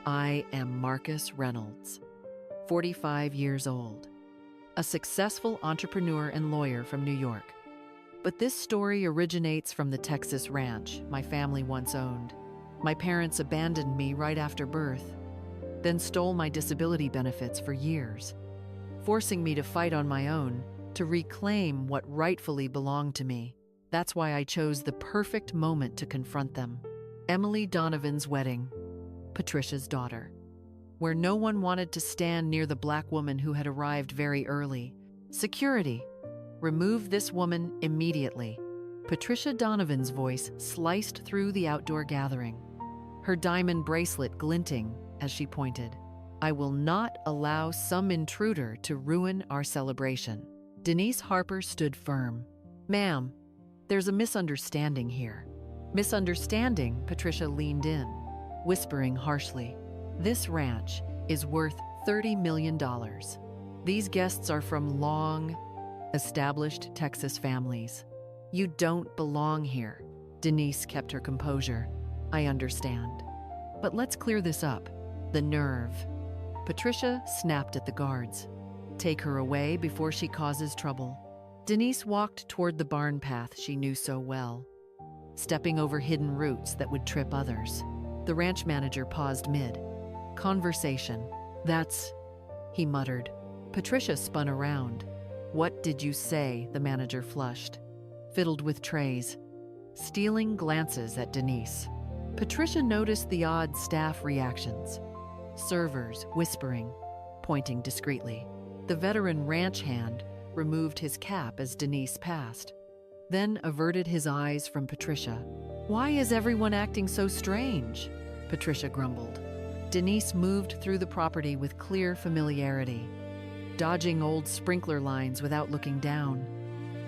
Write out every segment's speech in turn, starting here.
I am Marcus Reynolds, 45 years old, a successful entrepreneur and lawyer from New York. But this story originates from the Texas ranch my family once owned. My parents abandoned me right after birth, then stole my disability benefits for years, forcing me to fight on my own to reclaim what rightfully belonged to me. That's why I chose the perfect moment to confront them. Emily Donovan's wedding, Patricia's daughter, where no one wanted to stand near the black woman who had arrived very early. Security, remove this woman immediately. Patricia Donovan's voice sliced through the outdoor gathering, her diamond bracelet glinting as she pointed. I will not allow some intruder to ruin our celebration. Denise Harper stood firm. Ma'am, there's a misunderstanding here. Misunderstanding? Patricia leaned in, whispering harshly. This ranch is worth $30 million. These guests are from long, established Texas families. You don't belong here. Denise kept her composure. I understand. But let's clear this up. The nerve. Patricia snapped at the guards. Take her away before she causes trouble. Denise walked toward the barn path she knew so well, stepping over hidden roots that would trip others. The ranch manager paused mid-conversation. That's, he muttered. Patricia spun around. What did you say? The manager flushed, fiddled with trays, stealing glances at Denise. Patricia noticed the odd staff reactions. Servers whispering, pointing discreetly. The veteran ranch hand removed his cap as Denise passed, then averted his eyes from Patricia. Why is everyone acting so strange? Patricia grumbled. Denise moved through the property with clear familiarity, dodging old sprinkler lines without looking down,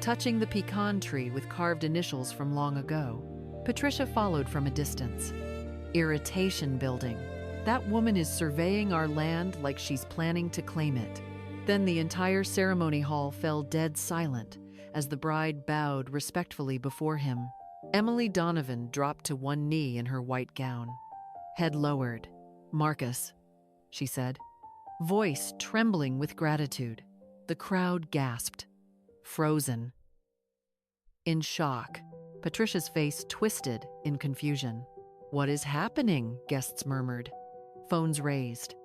touching the pecan tree with carved initials from long ago. Patricia followed from a distance. Irritation building. That woman is surveying our land like she's planning to claim it. Then the entire ceremony hall fell dead silent as the bride bowed respectfully before him. Emily Donovan dropped to one knee in her white gown, head lowered. Marcus, she said, voice trembling with gratitude. The crowd gasped, frozen, in shock. Patricia's face twisted in confusion. What is happening? Guests murmured. Phones raised,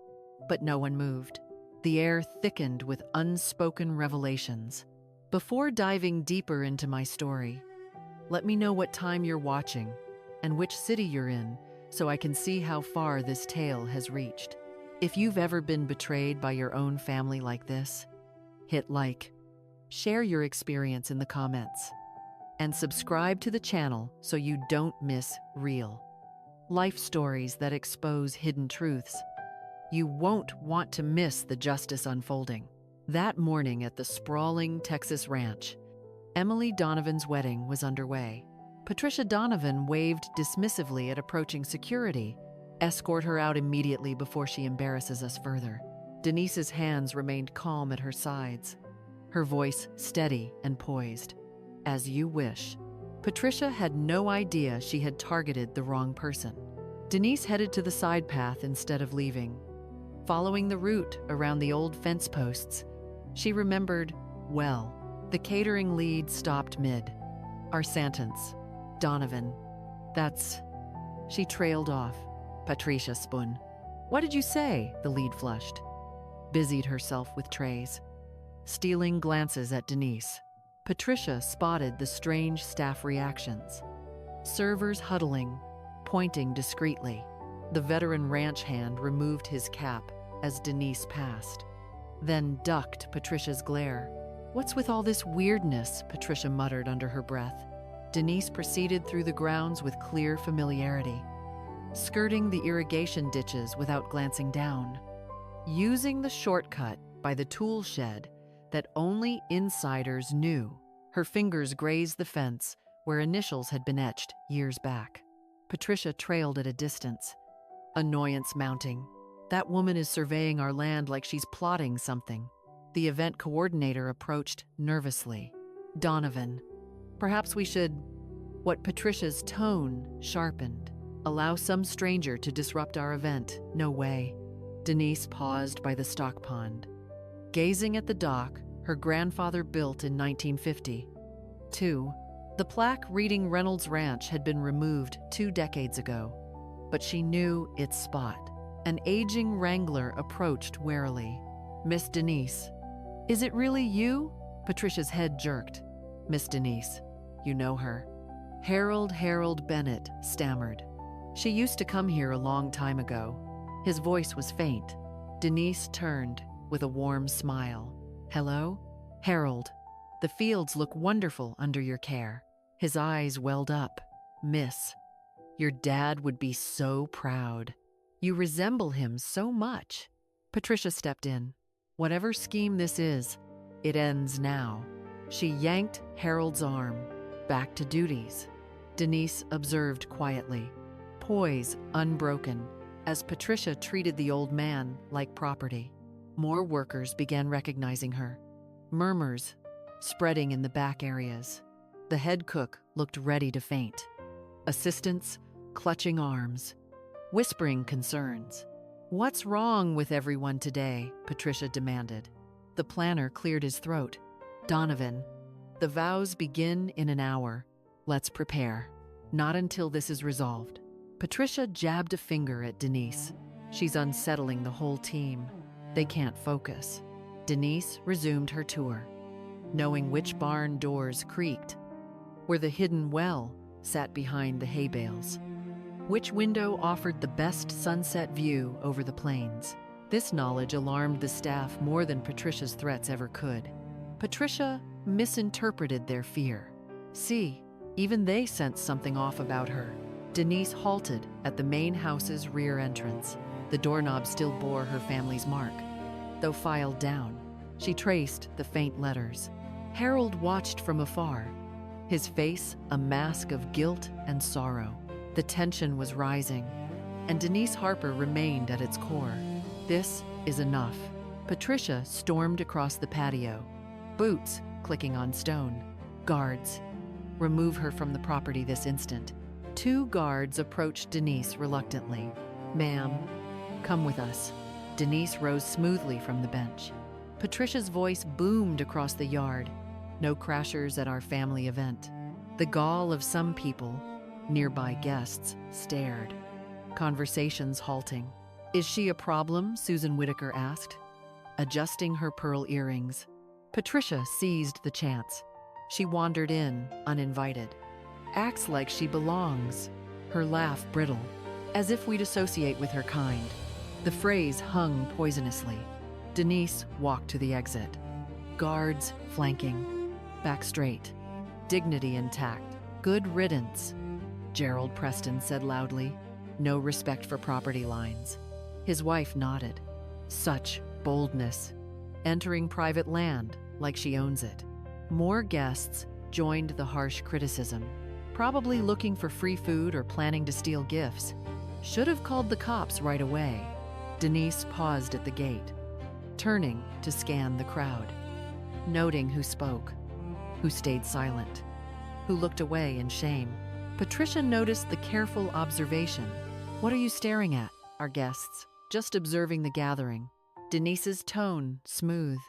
but no one moved. The air thickened with unspoken revelations. Before diving deeper into my story, let me know what time you're watching and which city you're in so I can see how far this tale has reached. If you've ever been betrayed by your own family like this, hit like, share your experience in the comments, and subscribe to the channel so you don't miss real life stories that expose hidden truths. You won't want to miss the justice unfolding. That morning at the sprawling Texas ranch, Emily Donovan's wedding was underway. Patricia Donovan waved dismissively at approaching security. Escort her out immediately before she embarrasses us further. Denise's hands remained calm at her sides, her voice steady and poised. As you wish. Patricia had no idea she had targeted the wrong person. Denise headed to the side path instead of leaving. Following the route around the old fence posts, she remembered, well, the catering lead stopped mid. Our sentence. Donovan. That's... She trailed off. Patricia spun. What did you say? The lead flushed. Busied herself with trays, stealing glances at Denise. Patricia spotted the strange staff reactions. Servers huddling, pointing discreetly. The veteran ranch hand removed his cap as Denise passed, then ducked Patricia's glare. What's with all this weirdness? Patricia muttered under her breath. Denise proceeded through the grounds with clear familiarity, skirting the irrigation ditches without glancing down, using the shortcut by the tool shed that only insiders knew. Her fingers grazed the fence where initials had been etched years back. Patricia trailed at a distance, annoyance mounting. That woman is surveying our land like she's plotting something. The event coordinator approached nervously. Donovan, perhaps we should... What Patricia's tone sharpened. Allow some stranger to disrupt our event? No way. Denise paused by the stock pond, gazing at the dock her grandfather built in 1950. 2. The plaque reading Reynolds Ranch had been removed 2 decades ago, but she knew its spot. An aging wrangler approached warily. "Miss Denise." "Is it really you?" Patricia's head jerked. "Miss Denise, you know her." Harold Bennett stammered. "She used to come here a long time ago." His voice was faint. Denise turned with a warm smile. "Hello?" "Harold, the fields look wonderful under your care." His eyes welled up. "Miss, your dad would be so proud. You resemble him so much." Patricia stepped in. "Whatever scheme this is, it ends now." She yanked Harold's arm. "Back to duties." Denise observed quietly, poise unbroken, as Patricia treated the old man like property. More workers began recognizing her. Murmurs spreading in the back areas. The head cook looked ready to faint. Assistants clutching arms, whispering concerns. "What's wrong with everyone today?" Patricia demanded. The planner cleared his throat. "Donovan, the vows begin in an hour. Let's prepare." "Not until this is resolved." Patricia jabbed a finger at Denise. "She's unsettling the whole team. They can't focus." Denise resumed her tour, knowing which barn doors creaked, where the hidden well sat behind the hay bales, which window offered the best sunset view over the plains. This knowledge alarmed the staff more than Patricia's threats ever could. Patricia misinterpreted their fear. See, even they sensed something off about her. Denise halted at the main house's rear entrance. The doorknob still bore her family's mark, though filed down. She traced the faint letters. Harold watched from afar, his face a mask of guilt and sorrow. The tension was rising, and Denise Harper remained at its core. "This is enough." Patricia stormed across the patio, boots clicking on stone. "Guards, remove her from the property this instant." 2 guards approached Denise reluctantly. "Ma'am, come with us." Denise rose smoothly from the bench. Patricia's voice boomed across the yard. "No crashers at our family event." The gall of some people, nearby guests, stared, conversations halting. "Is she a problem?" Susan Whitaker asked, adjusting her pearl earrings. Patricia seized the chance. She wandered in, uninvited. "Acts like she belongs." Her laugh brittle, "As if we'd associate with her kind." The phrase hung poisonously. Denise walked to the exit. Guards flanking. Back straight. Dignity intact. "Good riddance," Gerald Preston said loudly. "No respect for property lines." His wife nodded. Such boldness. Entering private land like she owns it. More guests joined the harsh criticism, probably looking for free food or planning to steal gifts. Should have called the cops right away. Denise paused at the gate, turning to scan the crowd, noting who spoke, who stayed silent, who looked away in shame. Patricia noticed the careful observation. "What are you staring at?" "Our guests." "Just observing the gathering." Denise's tone smooth.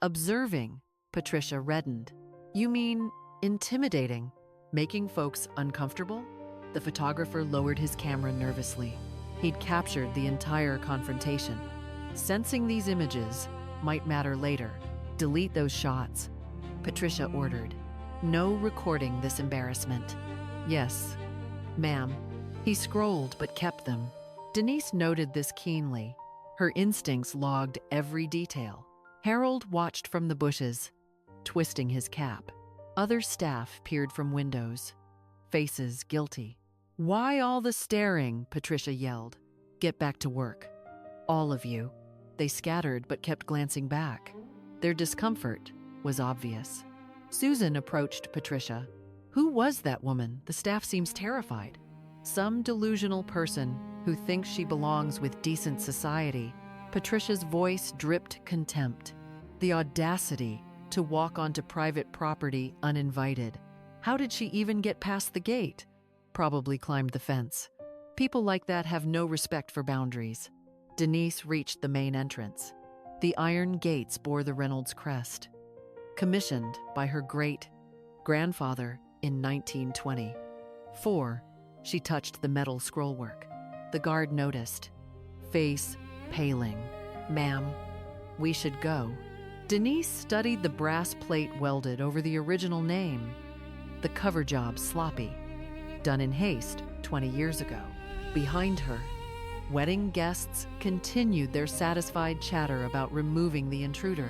"Observing?" Patricia reddened. "You mean intimidating? Making folks uncomfortable?" The photographer lowered his camera nervously. He'd captured the entire confrontation. Sensing these images might matter later. "Delete those shots," Patricia ordered. "No recording this embarrassment." "Yes, ma'am." He scrolled but kept them. Denise noted this keenly. Her instincts logged every detail. Harold watched from the bushes, twisting his cap. Other staff peered from windows, faces guilty. "Why all the staring?" Patricia yelled. "Get back to work. All of you." They scattered but kept glancing back. Their discomfort was obvious. Susan approached Patricia. "Who was that woman? The staff seems terrified." "Some delusional person who thinks she belongs with decent society." Patricia's voice dripped contempt. The audacity to walk onto private property uninvited. How did she even get past the gate? Probably climbed the fence. People like that have no respect for boundaries. Denise reached the main entrance. The iron gates bore the Reynolds crest, commissioned by her great-grandfather in 1920. She touched the metal scrollwork. The guard noticed, face paling. "Ma'am, we should go." Denise studied the brass plate welded over the original name. The cover job sloppy, done in haste 20 years ago. Behind her, wedding guests continued their satisfied chatter about removing the intruder.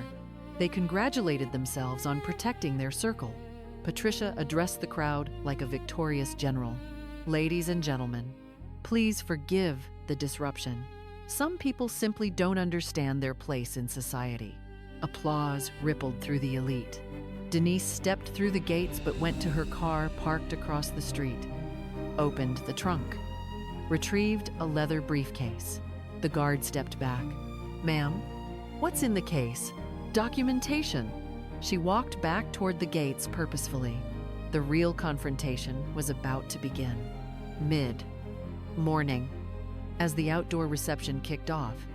They congratulated themselves on protecting their circle. Patricia addressed the crowd like a victorious general. "Ladies and gentlemen, please forgive the disruption. Some people simply don't understand their place in society." Applause rippled through the elite. Denise stepped through the gates but went to her car parked across the street, opened the trunk, retrieved a leather briefcase. The guard stepped back. "Ma'am, what's in the case?" "Documentation." She walked back toward the gates purposefully. The real confrontation was about to begin. Mid-morning, as the outdoor reception kicked off,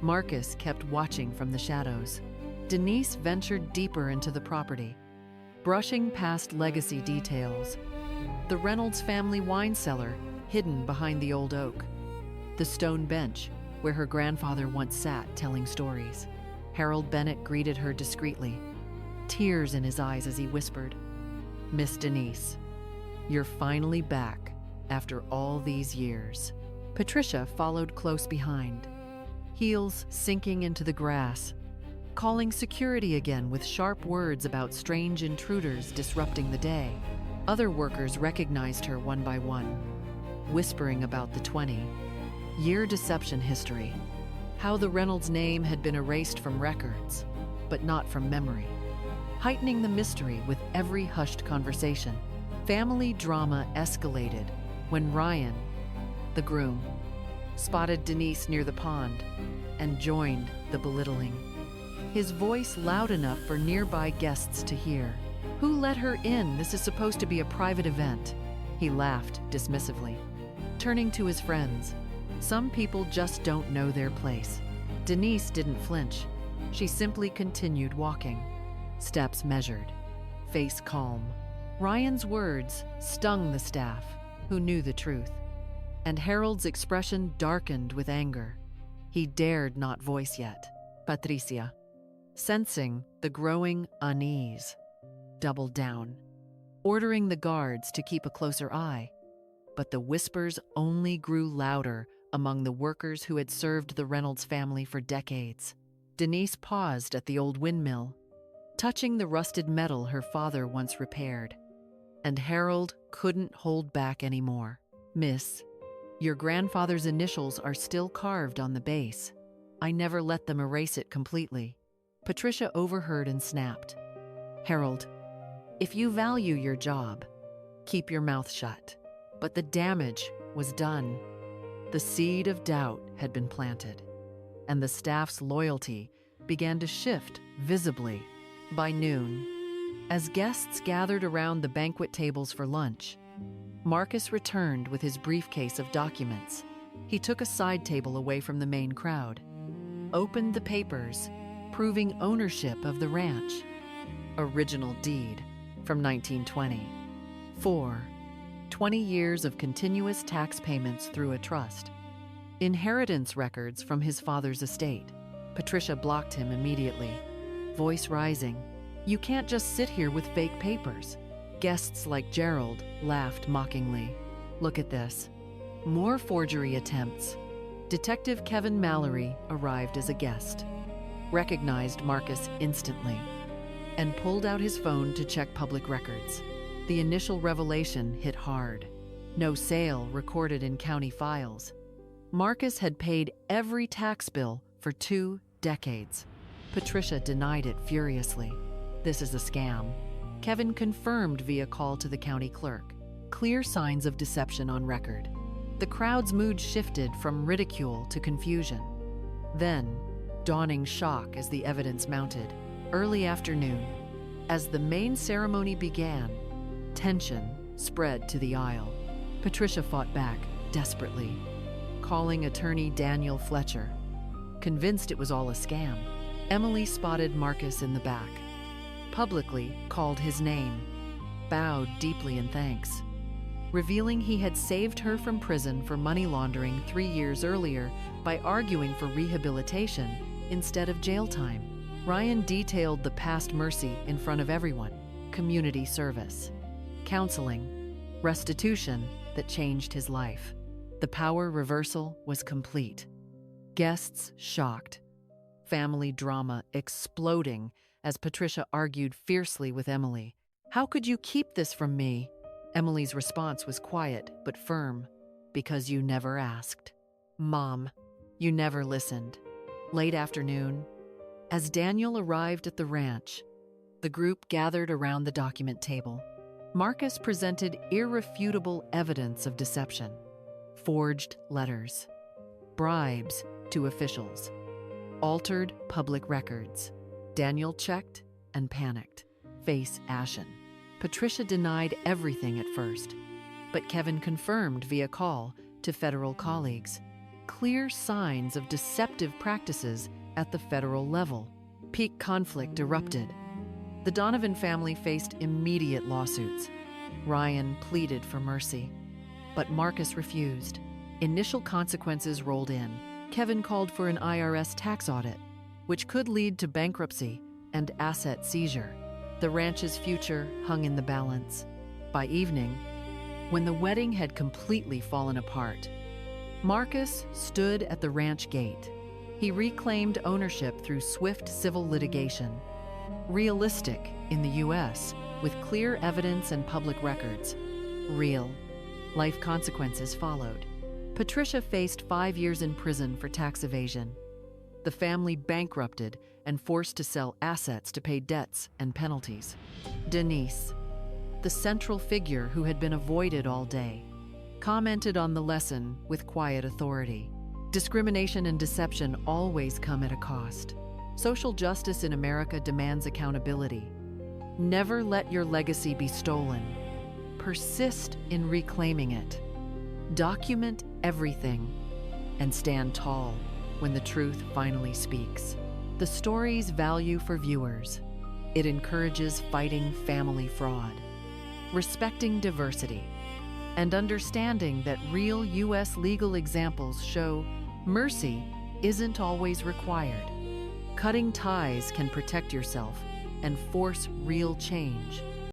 Marcus kept watching from the shadows. Denise ventured deeper into the property, brushing past legacy details. The Reynolds family wine cellar, hidden behind the old oak. The stone bench, where her grandfather once sat telling stories. Harold Bennett greeted her discreetly, tears in his eyes as he whispered, "Miss Denise, you're finally back after all these years." Patricia followed close behind, heels sinking into the grass, calling security again with sharp words about strange intruders disrupting the day. Other workers recognized her one by one, whispering about the 20-year deception history, how the Reynolds name had been erased from records, but not from memory, heightening the mystery with every hushed conversation. Family drama escalated when Ryan, the groom, spotted Denise near the pond and joined the belittling. His voice loud enough for nearby guests to hear. "Who let her in? This is supposed to be a private event." He laughed dismissively, turning to his friends. "Some people just don't know their place." Denise didn't flinch. She simply continued walking, steps measured, face calm. Ryan's words stung the staff, who knew the truth, and Harold's expression darkened with anger. He dared not voice yet. Patricia, sensing the growing unease, doubled down, ordering the guards to keep a closer eye. But the whispers only grew louder among the workers who had served the Reynolds family for decades. Denise paused at the old windmill, touching the rusted metal her father once repaired. And Harold couldn't hold back anymore. "Miss, your grandfather's initials are still carved on the base. I never let them erase it completely." Patricia overheard and snapped. "Harold, if you value your job, keep your mouth shut." But the damage was done. The seed of doubt had been planted, and the staff's loyalty began to shift visibly. By noon, as guests gathered around the banquet tables for lunch, Marcus returned with his briefcase of documents. He took a side table away from the main crowd, opened the papers, proving ownership of the ranch. Original deed from 1920. 20 years of continuous tax payments through a trust. Inheritance records from his father's estate. Patricia blocked him immediately, voice rising. "You can't just sit here with fake papers." Guests like Gerald laughed mockingly. "Look at this. More forgery attempts." Detective Kevin Mallory arrived as a guest, recognized Marcus instantly, and pulled out his phone to check public records. The initial revelation hit hard. No sale recorded in county files. Marcus had paid every tax bill for 2 decades. Patricia denied it furiously. "This is a scam." Kevin confirmed via call to the county clerk. Clear signs of deception on record. The crowd's mood shifted from ridicule to confusion. Then, dawning shock as the evidence mounted. Early afternoon, as the main ceremony began, tension spread to the aisle. Patricia fought back. desperately, calling attorney Daniel Fletcher. Convinced it was all a scam, Emily spotted Marcus in the back, publicly called his name, bowed deeply in thanks, revealing he had saved her from prison for money laundering 3 years earlier by arguing for rehabilitation instead of jail time. Ryan detailed the past mercy in front of everyone: community service, counseling, restitution that changed his life. The power reversal was complete. Guests shocked. Family drama exploding as Patricia argued fiercely with Emily. "How could you keep this from me?" Emily's response was quiet but firm. "Because you never asked. Mom, you never listened." Late afternoon, as Daniel arrived at the ranch, the group gathered around the document table. Marcus presented irrefutable evidence of deception: forged letters, bribes to officials, altered public records. Daniel checked and panicked, face ashen. Patricia denied everything at first, but Kevin confirmed via call to federal colleagues. Clear signs of deceptive practices at the federal level. Peak conflict erupted. The Donovan family faced immediate lawsuits. Ryan pleaded for mercy, but Marcus refused. Initial consequences rolled in. Kevin called for an IRS tax audit, which could lead to bankruptcy and asset seizure. The ranch's future hung in the balance. By evening, when the wedding had completely fallen apart, Marcus stood at the ranch gate. He reclaimed ownership through swift civil litigation. Realistic in the US, with clear evidence and public records. Real. Life consequences followed. Patricia faced 5 years in prison for tax evasion. The family bankrupted and forced to sell assets to pay debts and penalties. Denise, the central figure who had been avoided all day, commented on the lesson with quiet authority. Discrimination and deception always come at a cost. Social justice in America demands accountability. Never let your legacy be stolen. Persist in reclaiming it. Document everything and stand tall when the truth finally speaks. The story's value for viewers: it encourages fighting family fraud, respecting diversity, and understanding that real US legal examples show mercy isn't always required. Cutting ties can protect yourself and force real change.